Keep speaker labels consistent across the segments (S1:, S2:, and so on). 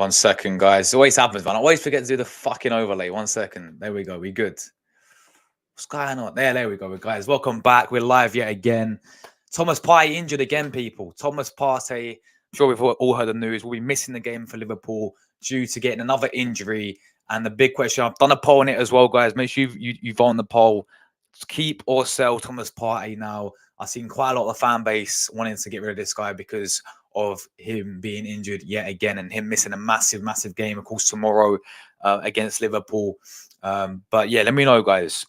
S1: 1 second, guys. It always happens, man. I always forget to do the fucking overlay. 1 second. There we go. We good. What's going on? There we go, guys. Welcome back. We're live yet again. Thomas Partey injured again, people. Thomas Partey, I'm sure we've all heard the news, will be missing the game for Liverpool due to getting another injury. And the big question, I've done a poll on it as well, guys. Make sure you vote on the poll. Keep or sell Thomas Partey now. I've seen quite a lot of the fan base wanting to get rid of this guy because of him being injured yet again and him missing a massive game, of course, tomorrow against Liverpool. But yeah, let me know, guys.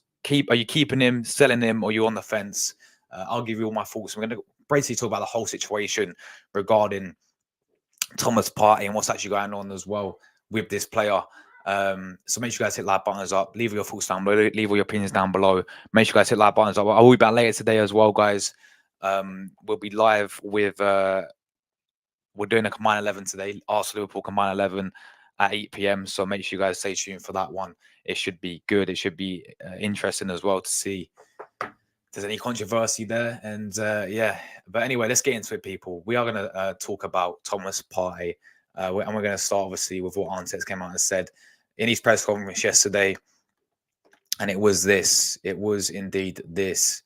S1: Are you keeping him, selling him, or are you on the fence? I'll give you all my thoughts. We're going to basically talk about the whole situation regarding Thomas Partey and what's actually going on as well with this player. So make sure you guys hit like buttons up, leave your thoughts down below, leave all your opinions down below. Make sure you guys hit like buttons up. I will be back later today as well, guys. We'll be live with we're doing a combined 11 today, Arsenal Liverpool combined 11 at 8 p.m. So make sure you guys stay tuned for that one. It should be good. It should be interesting as well to see if there's any controversy there. And yeah, but anyway, let's get into it, people. We are going to talk about Thomas Partey. And we're going to start, obviously, with what Arteta came out and said in his press conference yesterday. And it was this. It was indeed this.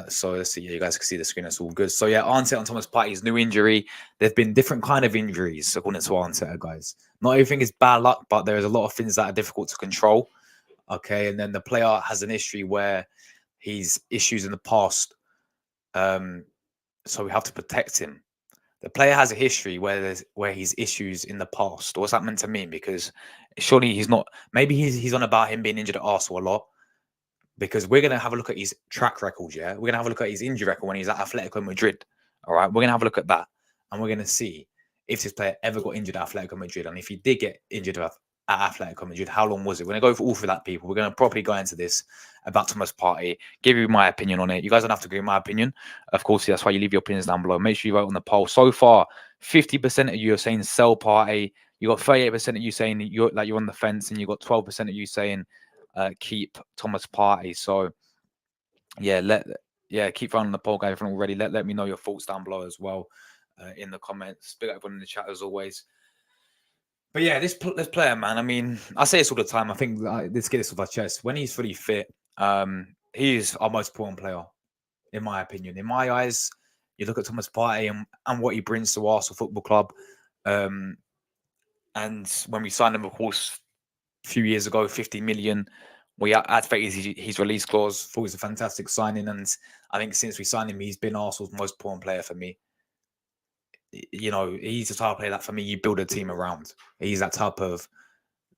S1: So let's see. Yeah, you guys can see the screen. That's all good. So yeah, Arteta on Thomas Partey's new injury. There've been different kind of injuries, according to Arteta, guys. Not everything is bad luck, but there's a lot of things that are difficult to control. Okay, and then the player has an history where he's issues in the past. So we have to protect him. The player has a history where he's issues in the past. What's that meant to mean? Because surely he's not. Maybe he's on about him being injured at Arsenal a lot. Because we're going to have a look at his track record, yeah? We're going to have a look at his injury record when he's at Atletico Madrid, all right? We're going to have a look at that, and we're going to see if this player ever got injured at Atletico Madrid, and if he did get injured at Atletico Madrid, how long was it? We're going to go for all for that, people. We're going to properly go into this about Thomas Partey, give you my opinion on it. You guys don't have to agree with my opinion. Of course, that's why you leave your opinions down below. Make sure you vote on the poll. So far, 50% of you are saying sell Partey. You got 38% of you saying you're on the fence, and you got 12% of you saying keep Thomas Partey. So yeah, keep running the poll, guys. If you're not already, let me know your thoughts down below as well in the comments. Big up everyone in the chat as always. But yeah, this player, man. I mean, I say this all the time. I think let's get this off our chest. When he's fully fit, he is our most important player, in my opinion. In my eyes, you look at Thomas Partey and what he brings to Arsenal Football Club. And when we signed him, of course, a few years ago, 50 million. We activated his release clause. Thought it was a fantastic signing, and I think since we signed him, he's been Arsenal's most important player for me. You know, he's the type of player that for me you build a team around. He's that type of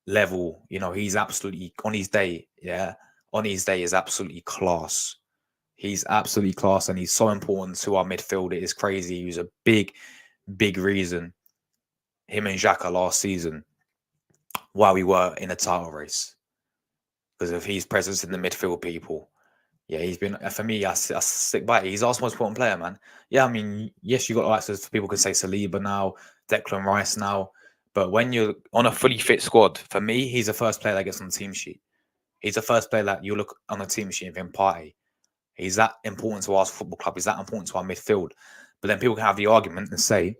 S1: level. You know, he's absolutely on his day. Yeah, on his day is absolutely class. He's absolutely class, and he's so important to our midfield. It is crazy. He was a big reason. Him and Xhaka last season, while we were in a title race, because of his presence in the midfield, people. Yeah, he's been, for me, I stick by it. He's our most important player, man. Yeah, I mean, yes, you got like, so people can say Saliba now, Declan Rice now, but when you're on a fully fit squad, for me, he's the first player that gets on the team sheet. He's the first player that you look on the team sheet of him, Partey. He's that important to our football club. He's that important to our midfield. But then people can have the argument and say,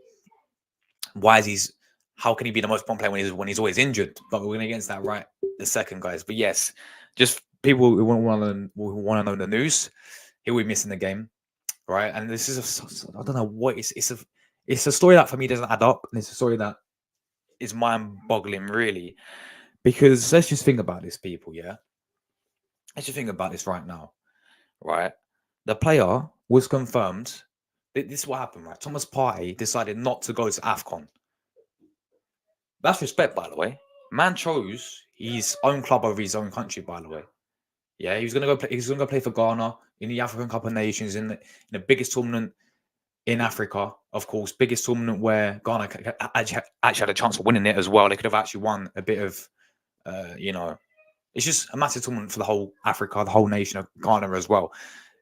S1: how can he be the most important player when he's always injured? But we're going to get into that right the second, guys. But yes, just people who want to know the news, he'll be missing the game, right? And this is I don't know what it's a story that for me doesn't add up, and it's a story that is mind-boggling, really. Because let's just think about this, people. Yeah, let's just think about this right now, right? The player was confirmed. This is what happened, right? Thomas Partey decided not to go to AFCON. That's respect, by the way. Man chose his own club over his own country, by the way. Yeah, he was gonna go play. He's gonna go play for Ghana in the African Cup of Nations in the biggest tournament in Africa, of course, biggest tournament where Ghana actually had a chance of winning it as well. They could have actually won a bit of, you know, it's just a massive tournament for the whole Africa, the whole nation of Ghana as well.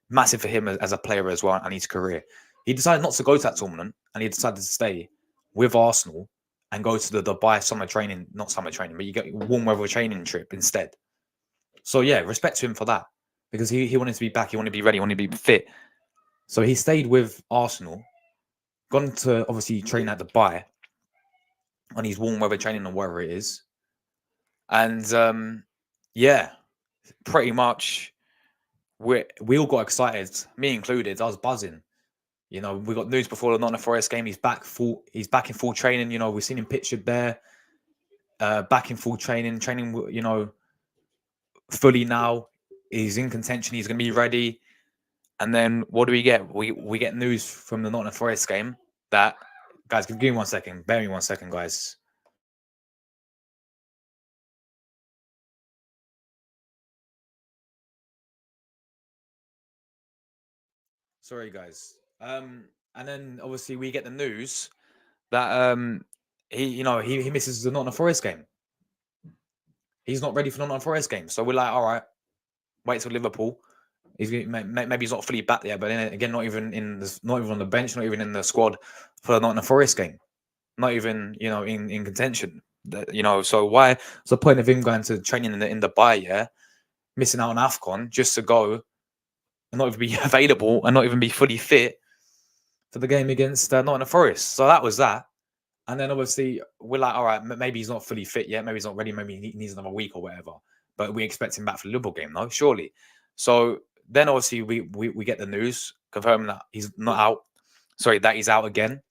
S1: Massive for him as a player as well and his career. He decided not to go to that tournament, and he decided to stay with Arsenal and go to the Dubai summer training, not summer training, but you get warm weather training trip instead. So yeah, respect to him for that, because he wanted to be back, he wanted to be ready, he wanted to be fit. So he stayed with Arsenal, gone to obviously train at Dubai, on his warm weather training or whatever it is. And yeah, pretty much we all got excited, me included. I was buzzing. You know, we got news before the Nottingham Forest game. He's back in full training. You know, we've seen him pictured there, back in full training, you know, fully now. He's in contention. He's going to be ready. And then what do we get? We get news from the Nottingham Forest game that, guys, give me 1 second. Bear me 1 second, guys. Sorry, guys. And then obviously we get the news that he misses the Nottingham Forest game. He's not ready for the Nottingham Forest game. So we're like, all right, wait till Liverpool. Maybe he's not fully back there, but then again, not even on the bench, not even in the squad for the Nottingham Forest game. Not even, you know, in contention. You know, so what's the point of him going to training in the Dubai, yeah, missing out on AFCON just to go and not even be available and not even be fully fit for the game against Nottingham Forest. So that was that. And then obviously we're like, all right, maybe he's not fully fit yet. Maybe he's not ready. Maybe he needs another week or whatever. But we expect him back for the Liverpool game, no? Surely. So then obviously we get the news confirming that he's not out. Sorry, that he's out again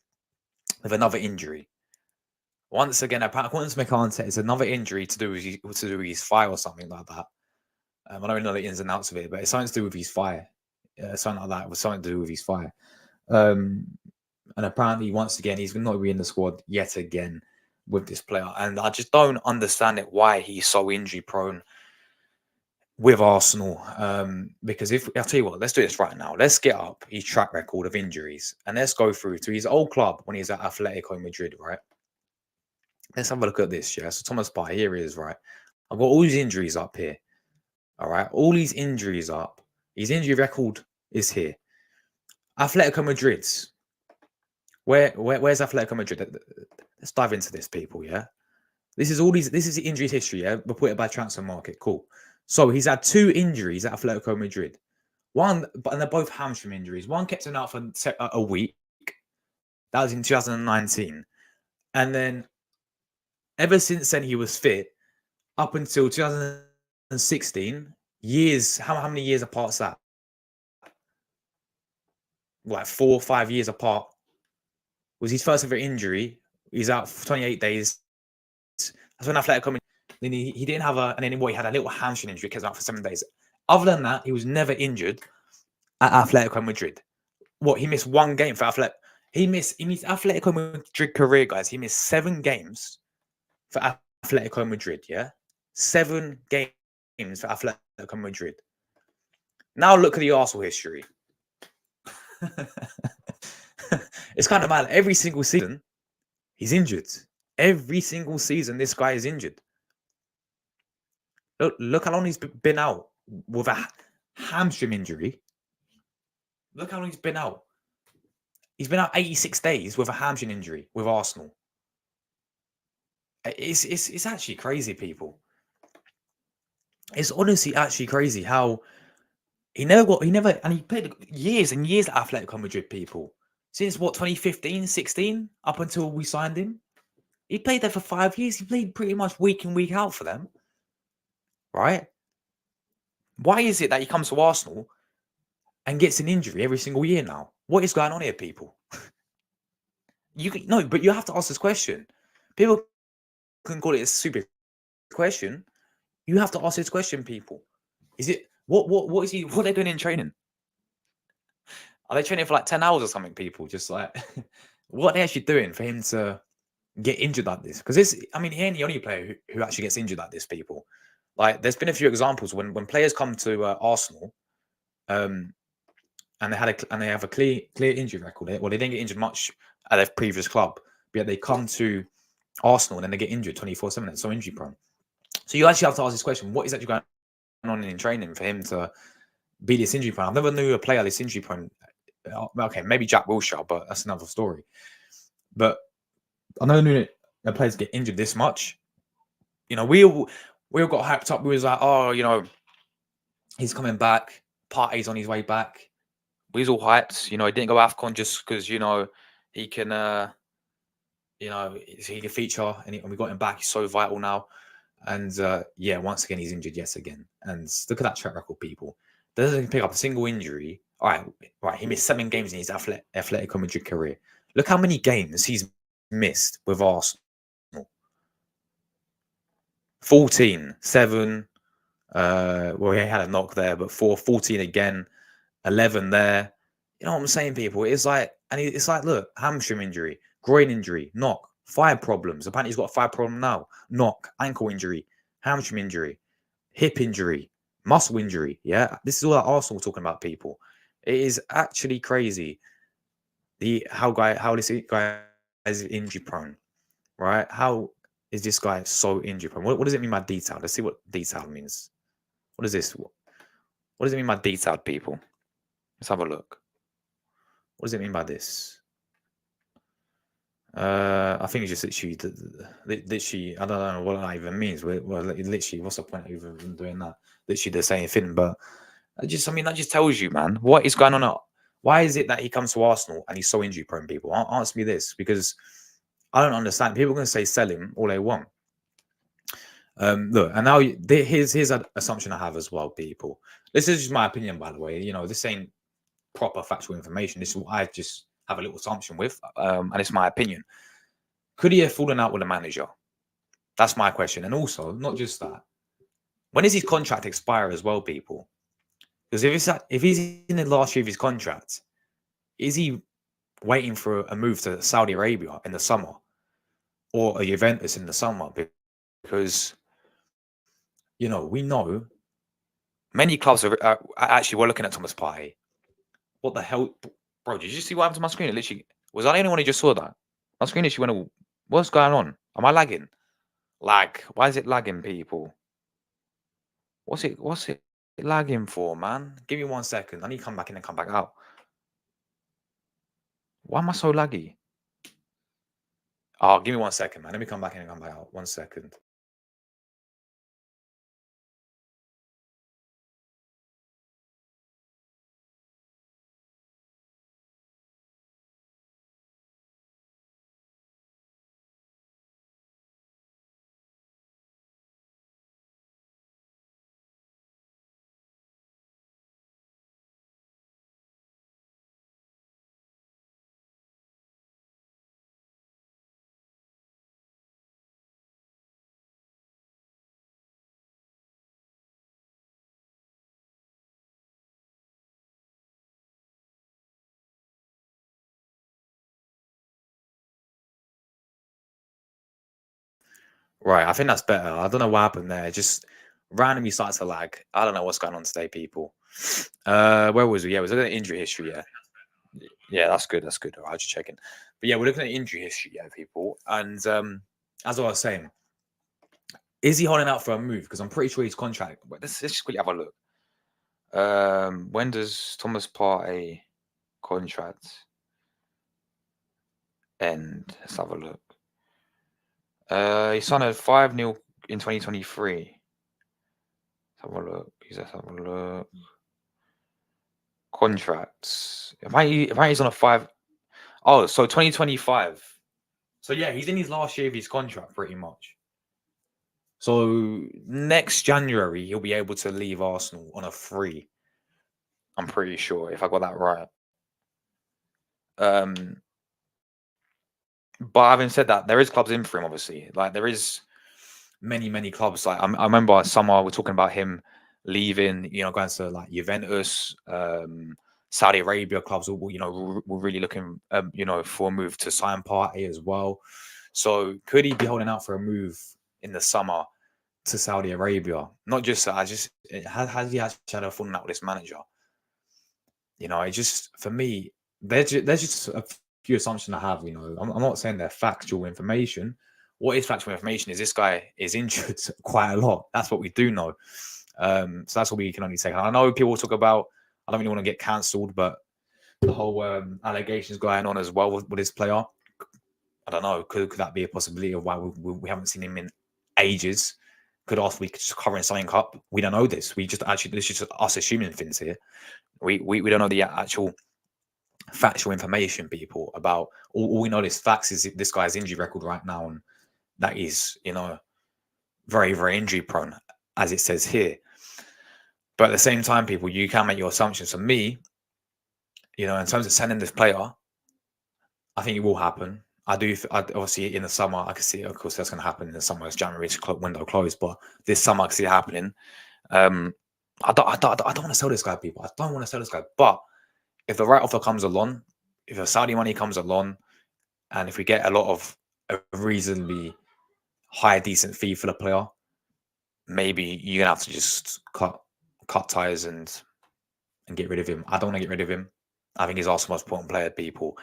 S1: with another injury. Once again, according to McCarthy, it's another injury to do with his thigh or something like that. I don't know the ins and outs of it, but it's something to do with his thigh. Something like that. It was something to do with his thigh. And apparently, once again, he's not really in the squad yet again with this player. And I just don't understand it, why he's so injury prone with Arsenal. Because I'll tell you what, let's do this right now. Let's get up his track record of injuries and let's go through to his old club when he's at Atletico Madrid, right? Let's have a look at this. Yeah, so Thomas Partey, here he is, right? I've got all his injuries up here. All right, all these injuries up. His injury record is here. Atletico Madrid's. Where's Atletico Madrid? Let's dive into this, people. Yeah, this is the injuries history. Yeah, reported by Transfer Market. Cool. So he's had 2 injuries at Atletico Madrid. And they're both hamstring injuries. One kept him out for a week. That was in 2019, and then ever since then he was fit up until 2016. Years. How many years apart is that? Like 4 or 5 years apart. Was his first ever injury. He's out for 28 days. That's when Atletico. Then he didn't have and then he had a little hamstring injury, kept out for 7 days. Other than that, he was never injured at Atletico Madrid. What, he missed 1 game for Atletico? He missed Atletico Madrid career, guys. He missed 7 games for Atletico Madrid. Yeah, 7 games for Atletico Madrid. Now look at the Arsenal history. It's kind of mad. Every single season, he's injured. Every single season, this guy is injured. Look how long he's been out with a hamstring injury. Look how long he's been out. He's been out 86 days with a hamstring injury with Arsenal. It's actually crazy, people. It's honestly actually crazy how he played years and years at Atletico Madrid, people. Since what, 2015, 16, up until we signed him. He played there for 5 years. He played pretty much week in, week out for them. Right? Why is it that he comes to Arsenal and gets an injury every single year now? What is going on here, people? But you have to ask this question. People can call it a stupid question. You have to ask this question, people. Is it what is he? What are they doing in training? Are they training for like 10 hours or something, people? Just like what are they actually doing for him to get injured like this? Because he ain't the only player who actually gets injured like this, people. Like, there's been a few examples when players come to Arsenal, and they have a clear injury record. Well, they didn't get injured much at their previous club, but yet they come to Arsenal and then they get injured 24/7. They're so injury prone. So you actually have to ask this question: what is actually going on in training for him to be this injury prone? I've never knew a player this injury prone. Okay, maybe Jack Wilshere, but that's another story. But I never knew that players get injured this much. You know, we all got hyped up. We was like, oh, you know, he's coming back. Partey's on his way back. We was all hyped. You know, he didn't go AFCON just because, you know, he can You know, so he can feature, and we got him back. He's so vital now. And yeah, once again, he's injured yet again. And look at that track record, people. Doesn't pick up a single injury. All right, right. He missed 7 games in his Atletico Madrid career. Look how many games he's missed with Arsenal. 14, 7. Well, he had a knock there, but 14 again, 11 there. You know what I'm saying, people? It's like, and it's like, look, hamstring injury, groin injury, knock, 5 problems. Apparently, he's got a 5 problem now. Knock, ankle injury, hamstring injury, hip injury, muscle injury. Yeah, this is all that Arsenal talking about, people. It is actually crazy how this guy is injury prone, right? How is this guy so injury prone? What does it mean by detailed? Let's see what detailed means. What is this? What does it mean by detailed, people? Let's have a look. What does it mean by this? I think it's just literally, I don't know what that even means. Well, literally, what's the point of even doing that? Literally the same thing, but I mean, that just tells you, man, what is going on. Why is it that he comes to Arsenal and he's so injury prone, people? Answer me this, because I don't understand. People are going to say sell him all they want. Look, and now here's an assumption I have as well, people. This is just my opinion, by the way. You know, this ain't proper factual information. This is what I just have a little assumption with, and it's my opinion. Could he have fallen out with a manager? That's my question. And also, not just that, when does his contract expire as well, people? Because if he's in the last year of his contract, is he waiting for a move to Saudi Arabia in the summer or a Juventus in the summer? Because, you know, we know many clubs are actually, we're looking at Thomas Partey. What the hell? Bro, did you see what happened to my screen? It literally, was I the only one who just saw that? My screen literally went, what's going on? Am I lagging? Lag. Why is it lagging, people? What's it lagging for, man? Give me 1 second. I need to come back in and come back out. Why am I so laggy? Oh, give me 1 second, man. Let me come back in and come back out. 1 second. Right, I think that's better. I don't know what happened there. It just randomly started to lag. I don't know what's going on today, people. Where was we? Yeah, was it an injury history? Yeah. Yeah, that's good. That's good. All right, just checking. But yeah, we're looking at injury history, yeah, people. And as I was saying, is he holding out for a move? Because I'm pretty sure his contract. Let's just quickly have a look. When does Thomas Partey contract end? Let's have a look. He signed a 5-0 in 2023. Let's have a look. Let's have a look. Contracts. Apparently he's on a 5. Oh, so 2025. So yeah, he's in his last year of his contract, pretty much. So next January he'll be able to leave Arsenal on a free. I'm pretty sure, if I got that right. But having said that, there is clubs in for him, obviously. Like there is many clubs. Like I remember summer we're talking about him leaving, you know, going to like Juventus, Saudi Arabia clubs. You know, we're really looking, you know, for a move to sign Partey as well. So could he be holding out for a move in the summer to Saudi Arabia? Not just that. Has he actually had a falling out with this manager? You know, it just, for me, there's just a few assumptions I have. You know, I'm not saying they're factual information. What is factual information is this guy is injured quite a lot. That's what we do know. So that's what we can only take. And I know people talk about, I don't really want to get cancelled, but the whole allegations going on as well with this player. I don't know. Could that be a possibility of why we haven't seen him in ages? Could also be just covering something up? We don't know this. We just actually, this is just us assuming things here. We don't know the actual factual information, people, about all we know is facts is this guy's injury record right now, and that is, very, very injury prone, as it says here. But at the same time, people, you can make your assumptions. For me, in terms of sending this player, I think it will happen. Obviously in the summer, I can see, of course, that's going to happen in the summer as January's window closed. But this summer, I can see it happening. I don't want to sell this guy, people. I don't want to sell this guy. But if the right offer comes along, if the Saudi money comes along, and if we get a lot of a reasonably high, decent fee for the player, maybe you're gonna have to just cut ties and get rid of him. I don't want to get rid of him. I think he's also the most important player, people.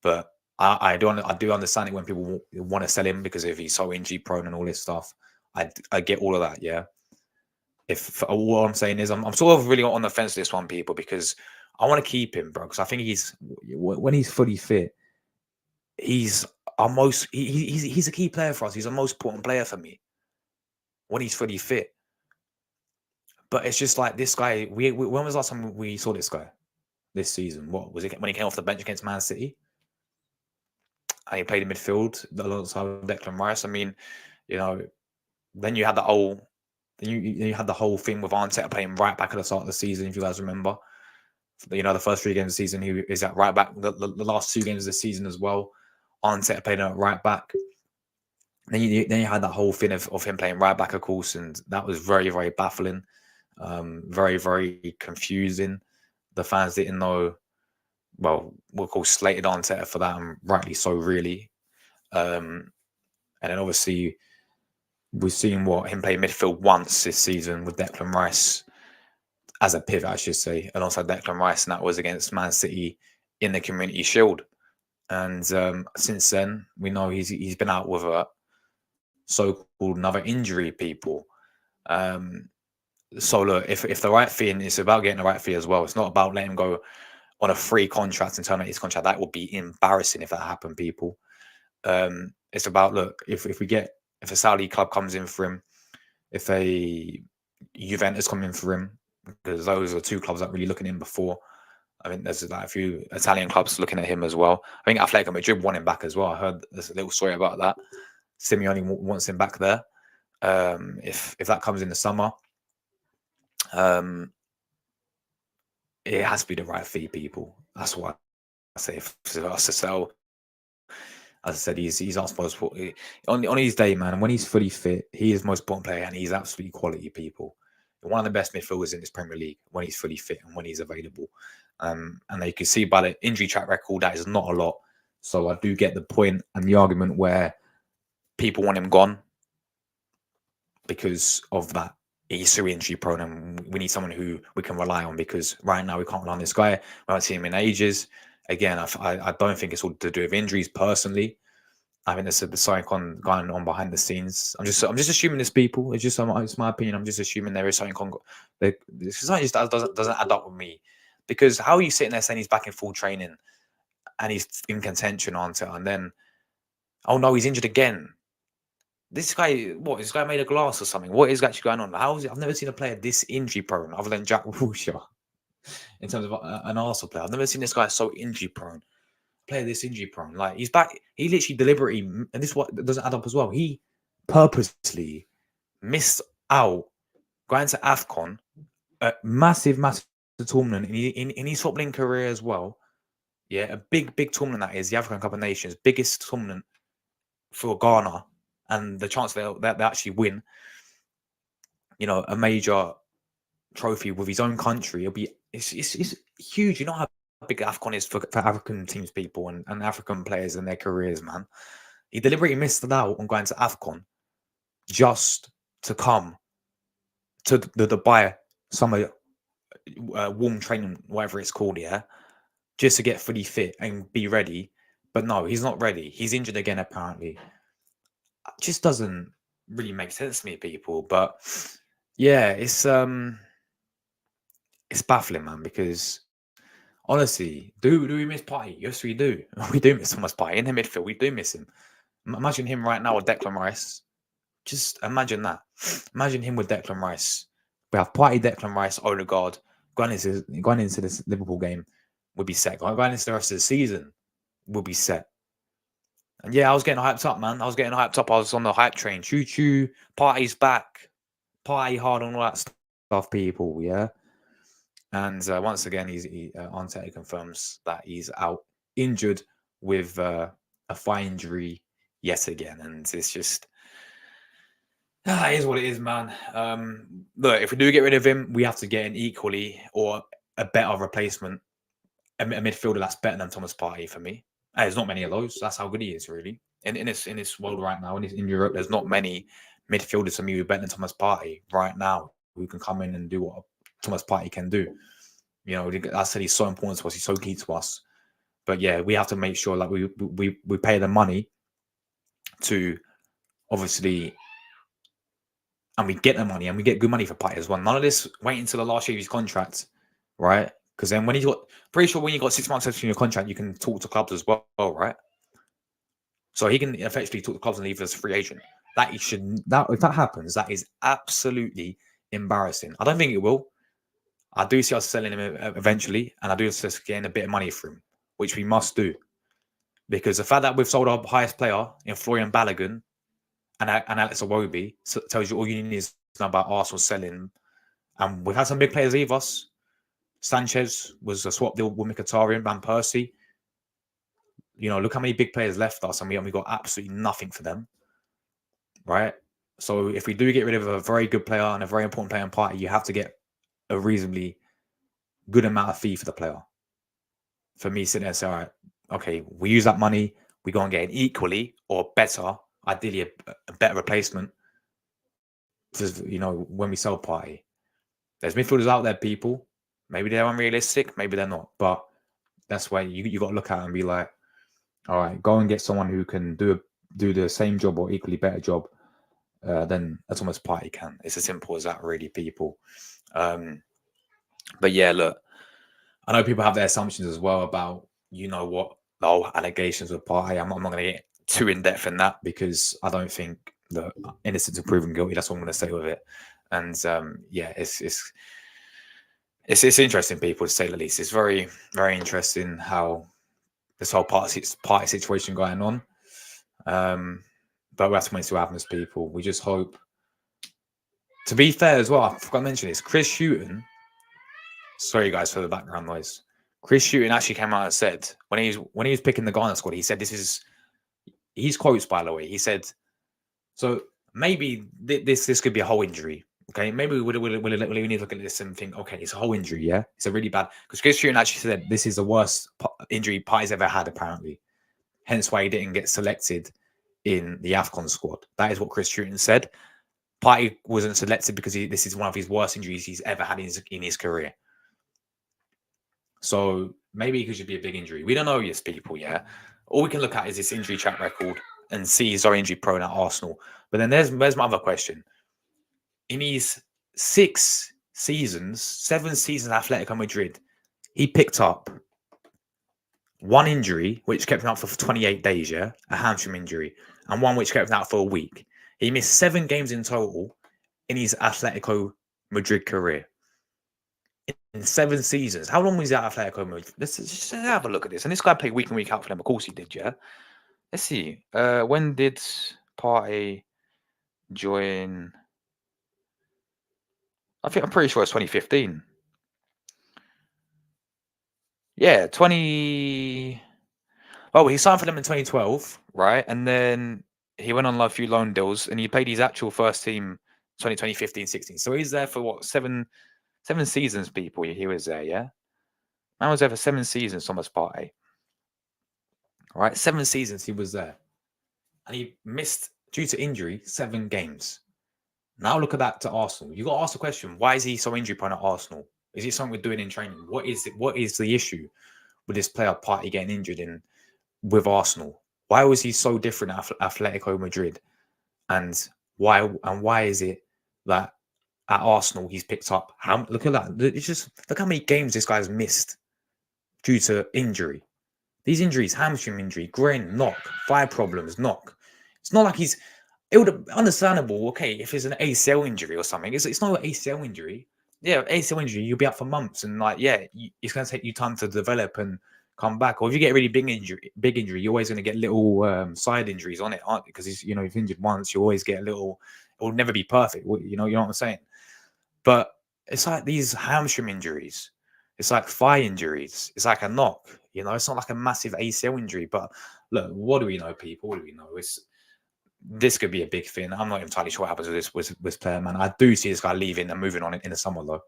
S1: But I do understand it when people want to sell him because if he's so injury prone and all this stuff. I get all of that, yeah. What I'm saying is I'm sort of really on the fence with this one, people, because I want to keep him, bro. Because I think when he's fully fit, he's he's a key player for us. He's the most important player for me when he's fully fit. But it's just like this guy. When was the last time we saw this guy this season? What was it when he came off the bench against Man City? And he played in midfield alongside Declan Rice. I mean, then you had you had the whole thing with Arteta playing right back at the start of the season, if you guys remember. The first 3 games of the season, he is at right back. The last 2 games of the season as well, Arteta playing at right back. Then you had that whole thing of him playing right back, of course, and that was very, very baffling, very, very confusing. The fans didn't know. Well, we'll call slated Arteta for that, and rightly so, really. And then obviously we've seen him play midfield once this season with Declan Rice as a pivot, I should say, alongside Declan Rice, and that was against Man City in the Community Shield. And since then, we know he's been out with a so-called another injury, people. So look, if the right fee, and it's about getting the right fee as well. It's not about letting him go on a free contract and terminate his contract. That would be embarrassing if that happened, people. It's about, look, if a Saudi club comes in for him, if a Juventus come in for him, because those are 2 clubs that really looking at him before. I think there's like a few Italian clubs looking at him as well. I think Atletico Madrid want him back as well. I heard there's a little story about that. Simeone wants him back there. If that comes in the summer, it has to be the right fee, people. That's why I say if us to sell. As I said, he's our most important on his day, man. And when he's fully fit, he is the most important player, and he's absolutely quality, people. One of the best midfielders in this Premier League when he's fully fit and when he's available. And you can see by the injury track record that is not a lot. So I do get the point and the argument where people want him gone because of that. He's so injury prone, and we need someone who we can rely on, because right now we can't rely on this guy. We haven't seen him in ages. Again, I don't think it's all to do with injuries personally. I think there's something going on behind the scenes. I'm just assuming there's people. It's my opinion. I'm just assuming there is something. Something just doesn't add up with me, because how are you sitting there saying he's back in full training and he's in contention on it, and then, oh no, he's injured again. This guy, this guy made of glass or something? What is actually going on? How is it? I've never seen a player this injury prone other than Jack Wilshere. In terms of an Arsenal player, I've never seen this guy so injury prone. Player this injury prone, like he's back. He literally deliberately, and this is what doesn't add up as well. He purposely missed out going to AFCON, a massive tournament in his footballing career as well. Yeah, a big tournament that is the African Cup of Nations, biggest tournament for Ghana, and the chance they actually win, a major trophy with his own country. It's huge. You know how big AFCON is for African teams, people, and African players and their careers, man. He deliberately missed out on going to AFCON just to come to the Dubai summer warm training, whatever it's called, yeah, just to get fully fit and be ready. But no, he's not ready. He's injured again, apparently. It just doesn't really make sense to me, people. But yeah, it's baffling, man, because honestly, do we miss Partey? Yes, we do. We do miss Thomas Partey in the midfield. We do miss him. Imagine him right now with Declan Rice. Just imagine that. Imagine him with Declan Rice. We have Partey, Declan Rice, Odegaard going into this Liverpool game. we'll be set. Going into the rest of the season, we'll be set. And yeah, I was getting hyped up, man. I was getting hyped up. I was on the hype train. Choo choo, Partey's back. Party hard on all that stuff, people. Yeah. And once again, Arteta confirms that he's out injured with a thigh injury yet again. And it's just, it is what it is, man. Look, if we do get rid of him, we have to get an equally or a better replacement, a midfielder that's better than Thomas Partey for me. And there's not many of those. That's how good he is, really. In this world right now, in Europe, there's not many midfielders for me who are better than Thomas Partey right now, who can come in and do what Thomas Partey can do. You know, I said he's so important to us. He's so key to us. But yeah, we have to make sure that we pay the money to obviously, and we get the money and we get good money for Partey as well. None of this waiting until the last year of his contract, right? Because then when he's got, pretty sure when you got 6 months left in your contract, you can talk to clubs as well, right? So he can effectively talk to clubs and leave as a free agent. If that happens, that is absolutely embarrassing. I don't think it will. I do see us selling him eventually, and I do see us getting a bit of money for him, which we must do. Because the fact that we've sold our highest player in Florian Balogun and Alex Iwobi tells you all you need is know about Arsenal selling. And we've had some big players leave us. Sanchez was a swap deal with Mkhitaryan, Van Persie. You know, look how many big players left us, and we got absolutely nothing for them, right? So if we do get rid of a very good player and a very important player in Partey, you have to get a reasonably good amount of fee for the player. For me, sitting there and say, all right, okay, we use that money, we go and get an equally or better, ideally a better replacement. Because, you know, when we sell Partey, there's midfielders out there, people. Maybe they're unrealistic, maybe they're not. But that's why you got to look at it and be like, all right, go and get someone who can do the same job or equally better job than Thomas Partey can. It's as simple as that, really, people. But yeah, look, I know people have their assumptions as well about, you know what, the whole allegations with Partey. I'm not going to get too in depth in that because I don't think that innocent until proven guilty. That's what I'm going to say with it. And yeah, it's interesting, people, to say the least. It's very, very interesting how this whole party situation going on. But we have to wait and see what happens, people. We just hope. To be fair as well, I forgot to mention this. Chris Hughton. Sorry, guys, for the background noise. Chris Hughton actually came out and said when he was picking the Ghana squad, he said this is his quotes, by the way. He said, so maybe this could be a whole injury. Okay, maybe we need to look at this and think, okay, it's a whole injury, yeah? It's a really bad... Because Chris Hughton actually said this is the worst injury Partey's ever had, apparently. Hence why he didn't get selected in the AFCON squad. That is what Chris Hughton said. Partey wasn't selected because this is one of his worst injuries he's ever had in his career. So maybe it could be a big injury. We don't know yet, people, yeah? All we can look at is this injury track record and see he's so injury prone at Arsenal. But then there's my other question. In his 7 seasons at Atletico Madrid, he picked up one injury, which kept him out for 28 days, yeah? A hamstring injury. And one which kept him out for a week. He missed 7 games in total in his Atletico Madrid career. In 7 seasons. How long was he at Atletico Madrid? Let's just have a look at this. And this guy played week in, week out for them. Of course he did, yeah? Let's see. When did Partey join? I'm pretty sure it's 2015. Yeah, 20... Oh, he signed for them in 2012, right? And then he went on a few loan deals and he played his actual first team 2020, 15, 16. So he's there for what, 7 seasons, people. He was there, yeah? Man was there for 7 seasons, Thomas Partey. All right, 7 seasons he was there. And he missed, due to injury, 7 games. Now look at that to Arsenal. You got to ask the question, why is he so injury prone at Arsenal? Is it something we're doing in training? What is it? What is the issue with this player Partey getting injured with Arsenal? Why was he so different at Atletico Madrid? And why is it that at Arsenal he's picked up? Look at that. It's just look how many games this guy's missed due to injury. These injuries, hamstring injury, groin, knock, thigh problems, knock. It's not like it would understandable, okay, if it's an ACL injury or something. It's not an ACL injury. Yeah, ACL injury, you'll be out for months, and like, yeah, it's going to take you time to develop and come back. Or if you get a really big injury, you're always going to get little side injuries on it, aren't you? Because if you're injured once, you always get a little. It will never be perfect. You know what I'm saying? But it's like these hamstring injuries. It's like thigh injuries. It's like a knock. It's not like a massive ACL injury. But look, what do we know, people? What do we know? This could be a big thing. I'm not entirely sure what happens with this player, man. I do see this guy leaving and moving on in the summer, though.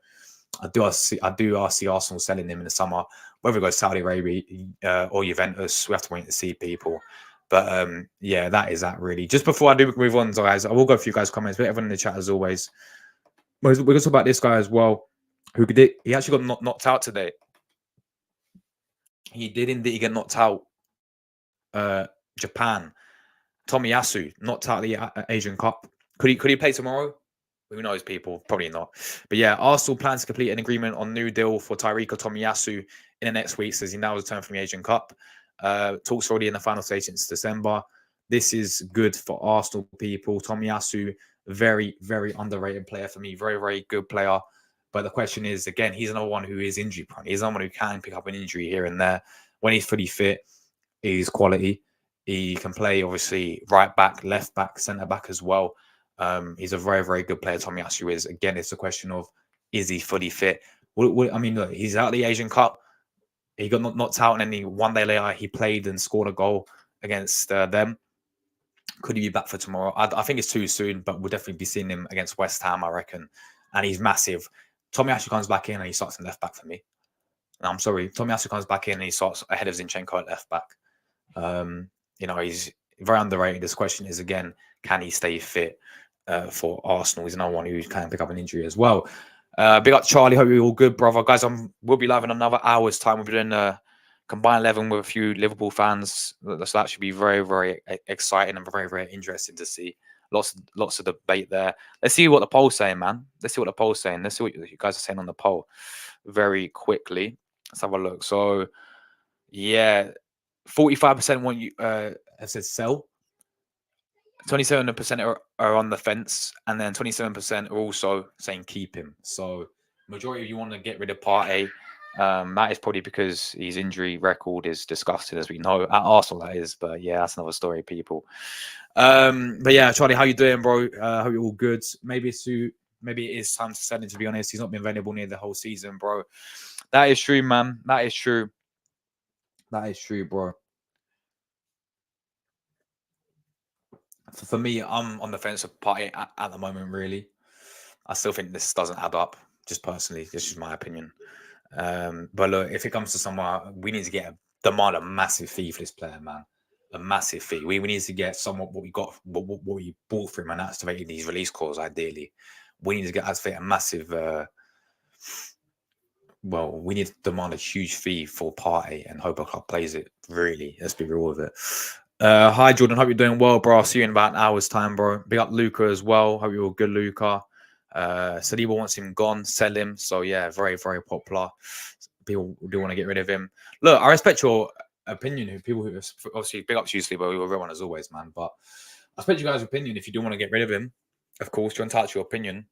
S1: I see Arsenal selling him in the summer, whether it goes Saudi Arabia or Juventus. We have to wait to see, people. But yeah, that is that really. Just before I do move on, guys, I will go through you guys' comments, but everyone in the chat as always. We're going to talk about this guy as well, he actually got knocked out today. He did indeed get knocked out. Japan. Tomiyasu knocked out the Asian Cup. Could he play tomorrow? Who knows, people? Probably not. But yeah, Arsenal plans to complete an agreement on new deal for Tairiko Tomiyasu in the next week, as he now returns from the Asian Cup. Talks already in the final stage since December. This is good for Arsenal, people. Tomiyasu, very, very underrated player for me. Very, very good player. But the question is, again, he's another one who is injury prone. He's someone who can pick up an injury here and there. When he's fully fit, he's quality. He can play, obviously, right back, left back, centre back as well. He's a very, very good player, Tomiyasu is. Again, it's a question of, is he fully fit? I mean, look, he's out of the Asian Cup. He got knocked out, and then one day later, he played and scored a goal against them. Could he be back for tomorrow? I think it's too soon, but we'll definitely be seeing him against West Ham, I reckon. And he's massive. Tomiyasu comes back in and he starts in left back for me. And I'm sorry, Tomiyasu comes back in and he starts ahead of Zinchenko at left back. He's very underrated. This question is, again, can he stay fit for Arsenal? He's another one who can pick up an injury as well. Big up Charlie. Hope you're all good, brother. Guys, we'll be live in another hour's time. We'll be doing a combined 11 with a few Liverpool fans. So that should be very, very exciting and very, very interesting to see. Lots of debate there. Let's see what the poll's saying, man. Let's see what the poll's saying. Let's see what you guys are saying on the poll very quickly. Let's have a look. So, yeah, 45% want you have said sell. 27% are on the fence, and then 27% are also saying keep him. So majority of you want to get rid of Partey. That is probably because his injury record is disgusting, as we know, at Arsenal, that is. But yeah, that's another story, people. But yeah, Charlie, how you doing, bro? Hope you're all good. Maybe it is time to sell him, to be honest. He's not been available near the whole season, bro. That is true, man. That is true. That is true, bro. For me, I'm on the fence of Partey at the moment, really. I still think this doesn't add up, just personally. This is my opinion. But look, if it comes to somewhere, we need to demand a massive fee for this player, man. A massive fee. We need to get somewhat what we got, what we bought for him, and activating these release clauses, ideally. We need to activate a massive... we need to demand a huge fee for Partey and hope a club plays it, really. Let's be real with it. Hi, Jordan. Hope you're doing well, bro. I'll see you in about an hour's time, bro. Big up Luca as well. Hope you're all good, Luca. Saliba wants him gone, sell him. So, yeah, very, very popular. People do want to get rid of him. Look, I respect your opinion. People who obviously big up to you, Saliba. You're a real one as always, man. But I respect you guys' opinion. If you do want to get rid of him, of course, you're entitled to your opinion.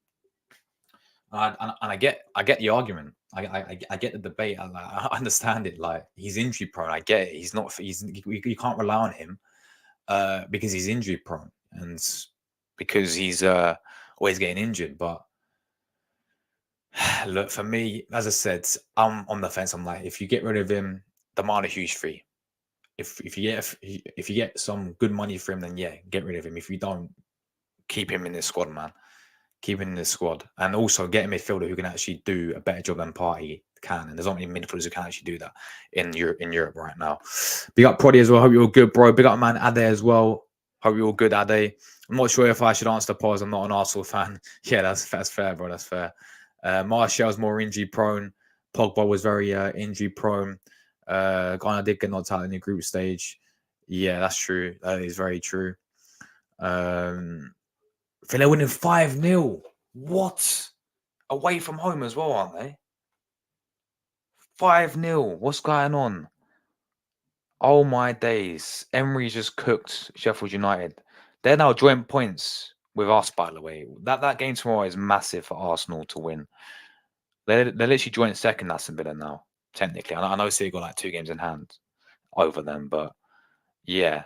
S1: And I get the argument. I get the debate. I understand it. Like, he's injury prone. I get it. You can't rely on him because he's injury prone and because he's always getting injured. But look, for me, as I said, I'm on the fence. I'm like, if you get rid of him, demand a huge fee. If you get some good money for him, then yeah, get rid of him. If you don't, keep him in this squad, man. Keep him in the squad, and also get a midfielder who can actually do a better job than Partey can. And there's not many midfielders who can actually do that in Europe right now. Big up Proddy as well. Hope you're all good, bro. Big up man Ade as well. Hope you're all good, Ade. I'm not sure if I should answer the pause. I'm not an Arsenal fan. Yeah, that's fair, bro. That's fair. Martial's more injury prone. Pogba was very injury prone. Ghana did get knocked out in the group stage. Yeah, that's true. That is very true. Villa winning 5-0. What? Away from home as well, aren't they? 5-0. What's going on? Oh my days. Emery just cooked Sheffield United. They're now joint points with us, by the way. That game tomorrow is massive for Arsenal to win. They're literally joint second, Aston Villa now, technically. I know City got like 2 games in hand over them, but yeah,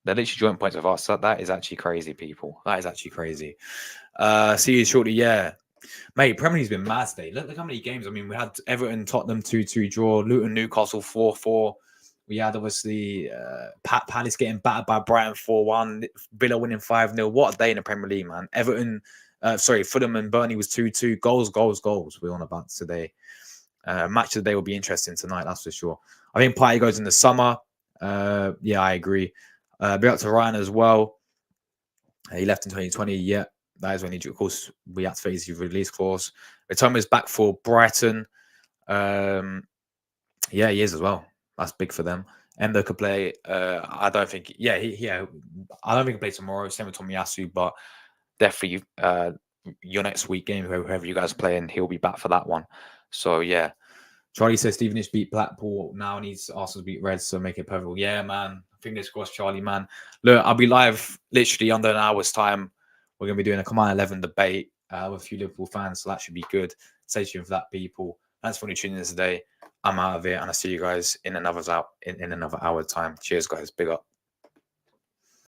S1: they're literally joint points with us. That is actually crazy, people. That is actually crazy. See you shortly. Yeah, mate. Premier League's been mad today. Look how many games. I mean, we had Everton, Tottenham 2-2 draw, Luton, Newcastle 4-4. We had obviously Palace getting battered by Brighton 4-1. Villa winning 5-0. What a day in the Premier League, man. Everton, Fulham and Burnley was 2-2. Goals. We're on about today. Match of the day will be interesting tonight, that's for sure. I think Partey goes in the summer. Yeah, I agree. Big up to Ryan as well. He left in 2020. Yeah, that is when he, of course, we activated his release clause. Thomas back for Brighton. Yeah, he is as well. That's big for them. Endo could play. I don't think. Yeah, I don't think he can play tomorrow. Same with Tomiyasu, but definitely your next week game, whoever you guys are playing, he'll be back for that one. So yeah. Charlie says Stevenage beat Blackpool. Now needs Arsenal to beat Reds, so make it perfect. Yeah, man. Fingers crossed, Charlie, man. Look, I'll be live literally under an hour's time. We're going to be doing a Command 11 debate with a few Liverpool fans, so that should be good. Stay tuned for that, people. Thanks for tuning in today. I'm out of here, and I'll see you guys in another hour time. Cheers, guys. Big up.